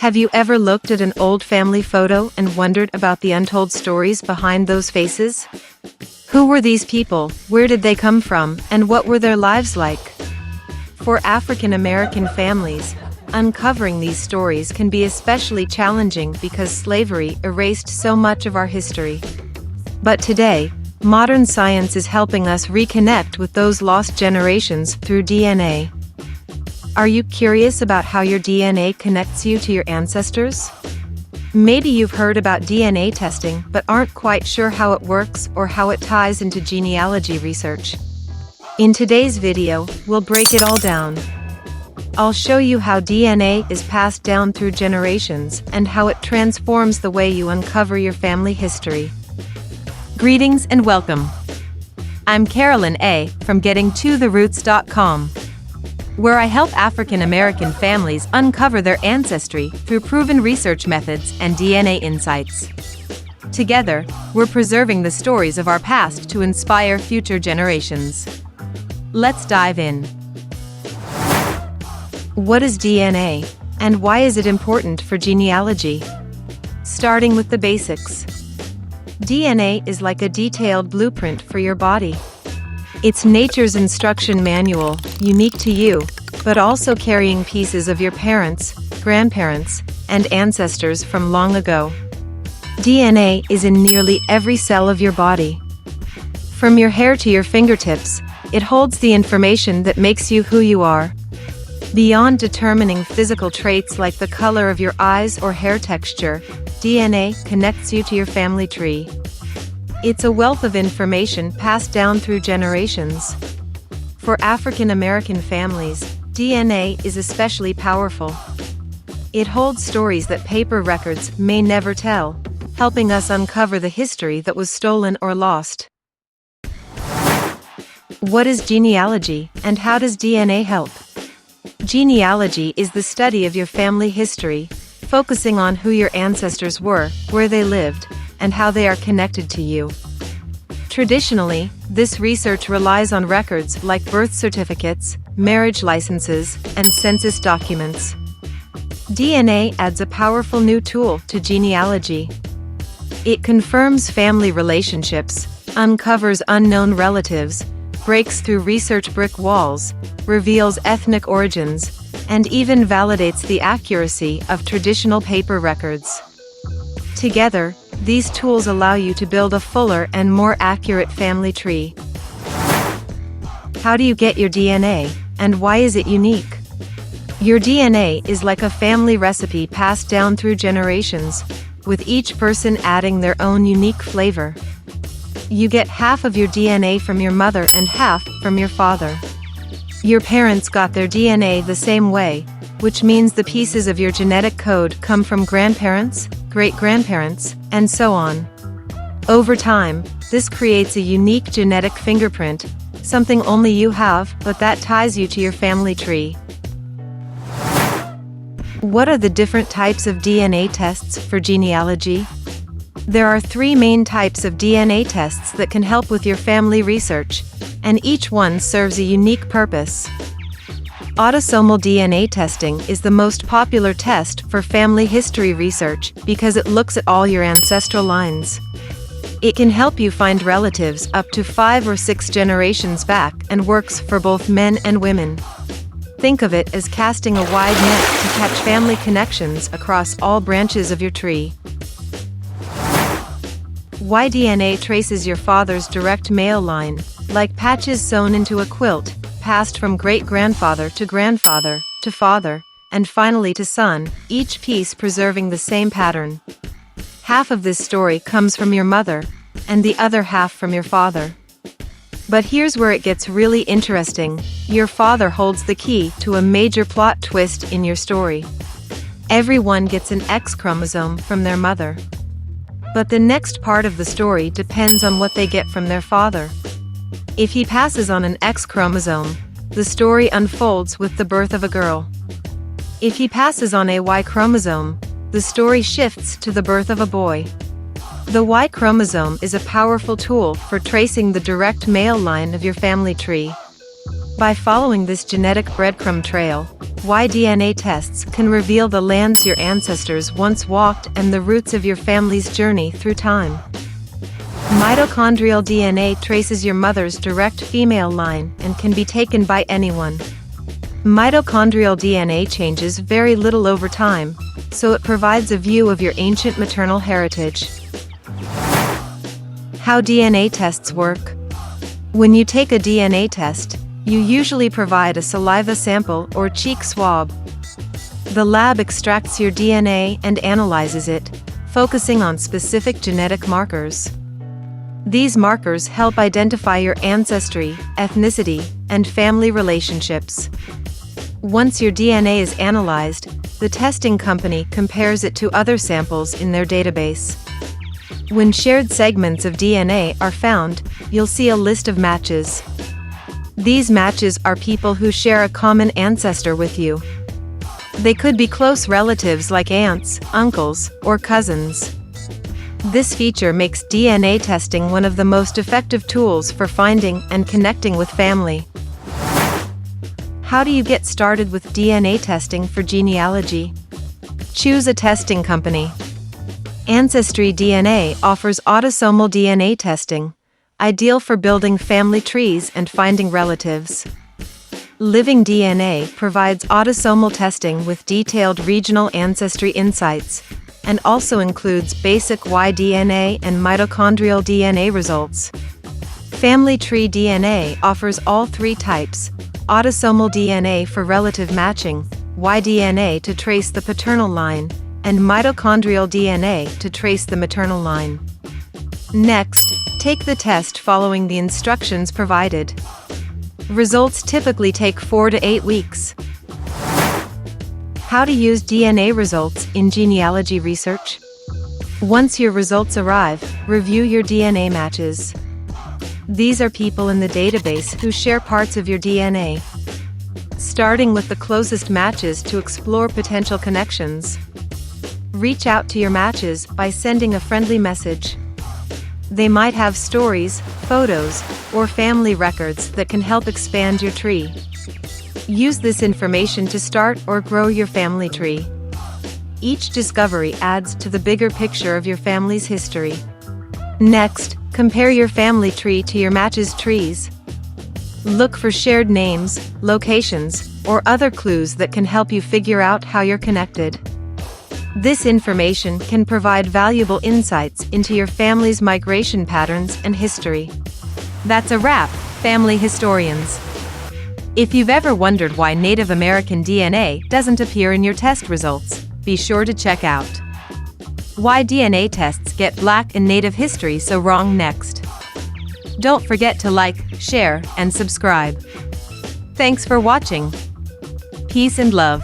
Have you ever looked at an old family photo and wondered about the untold stories behind those faces? Who were these people, where did they come from, and what were their lives like? For African American families, uncovering these stories can be especially challenging because slavery erased so much of our history. But today, modern science is helping us reconnect with those lost generations through DNA. Are you curious about how your DNA connects you to your ancestors? Maybe you've heard about DNA testing but aren't quite sure how it works or how it ties into genealogy research. In today's video, we'll break it all down. I'll show you how DNA is passed down through generations and how it transforms the way you uncover your family history. Greetings and welcome. I'm Carolyn A. from GettingToTheRoots.com, where I help African American families uncover their ancestry through proven research methods and DNA insights. Together, we're preserving the stories of our past to inspire future generations. Let's dive in. What is DNA, and why is it important for genealogy? Starting with the basics. DNA is like a detailed blueprint for your body. It's nature's instruction manual, unique to you, but also carrying pieces of your parents, grandparents, and ancestors from long ago. DNA is in nearly every cell of your body. From your hair to your fingertips, it holds the information that makes you who you are. Beyond determining physical traits like the color of your eyes or hair texture, DNA connects you to your family tree. It's a wealth of information passed down through generations. For African American families, DNA is especially powerful. It holds stories that paper records may never tell, helping us uncover the history that was stolen or lost. What is genealogy, and how does DNA help? Genealogy is the study of your family history, focusing on who your ancestors were, where they lived, and how they are connected to you. Traditionally, this research relies on records like birth certificates, marriage licenses, and census documents. DNA adds a powerful new tool to genealogy. It confirms family relationships, uncovers unknown relatives, breaks through research brick walls, reveals ethnic origins, and even validates the accuracy of traditional paper records. Together, these tools allow you to build a fuller and more accurate family tree. How do you get your DNA, and why is it unique? Your DNA is like a family recipe passed down through generations, with each person adding their own unique flavor. You get half of your DNA from your mother and half from your father. Your parents got their DNA the same way, which means the pieces of your genetic code come from grandparents, great-grandparents, and so on. Over time, this creates a unique genetic fingerprint, something only you have, but that ties you to your family tree. What are the different types of DNA tests for genealogy? There are 3 main types of DNA tests that can help with your family research, and each one serves a unique purpose. Autosomal DNA testing is the most popular test for family history research because it looks at all your ancestral lines. It can help you find relatives up to 5 or 6 generations back and works for both men and women. Think of it as casting a wide net to catch family connections across all branches of your tree. YDNA traces your father's direct male line, like patches sewn into a quilt, passed from great-grandfather to grandfather, to father, and finally to son, each piece preserving the same pattern. Half of this story comes from your mother, and the other half from your father. But here's where it gets really interesting. Your father holds the key to a major plot twist in your story. Everyone gets an X chromosome from their mother. But the next part of the story depends on what they get from their father. If he passes on an X chromosome, the story unfolds with the birth of a girl. If he passes on a Y chromosome, the story shifts to the birth of a boy. The Y chromosome is a powerful tool for tracing the direct male line of your family tree. By following this genetic breadcrumb trail, YDNA tests can reveal the lands your ancestors once walked and the roots of your family's journey through time. Mitochondrial DNA traces your mother's direct female line and can be taken by anyone. Mitochondrial DNA changes very little over time, so it provides a view of your ancient maternal heritage. How DNA tests work. When you take a DNA test, you usually provide a saliva sample or cheek swab. The lab extracts your DNA and analyzes it, focusing on specific genetic markers. These markers help identify your ancestry, ethnicity, and family relationships. Once your DNA is analyzed, the testing company compares it to other samples in their database. When shared segments of DNA are found, you'll see a list of matches. These matches are people who share a common ancestor with you. They could be close relatives like aunts, uncles, or cousins. This feature makes DNA testing one of the most effective tools for finding and connecting with family. How do you get started with DNA testing for genealogy? Choose a testing company. Ancestry DNA offers autosomal DNA testing, ideal for building family trees and finding relatives. Living DNA provides autosomal testing with detailed regional ancestry insights, and also includes basic YDNA and mitochondrial DNA results. Family Tree DNA offers all three types: autosomal DNA for relative matching, YDNA to trace the paternal line, and mitochondrial DNA to trace the maternal line. Next, take the test following the instructions provided. Results typically take 4 to 8 weeks. How to use DNA results in genealogy research? Once your results arrive, review your DNA matches. These are people in the database who share parts of your DNA. Starting with the closest matches to explore potential connections. Reach out to your matches by sending a friendly message. They might have stories, photos, or family records that can help expand your tree. Use this information to start or grow your family tree. Each discovery adds to the bigger picture of your family's history. Next, compare your family tree to your match's trees. Look for shared names, locations, or other clues that can help you figure out how you're connected. This information can provide valuable insights into your family's migration patterns and history. That's a wrap, family historians. If you've ever wondered why Native American DNA doesn't appear in your test results, be sure to check out Why DNA Tests Get Black in Native History So Wrong next. Don't forget to like, share, and subscribe. Thanks for watching. Peace and love.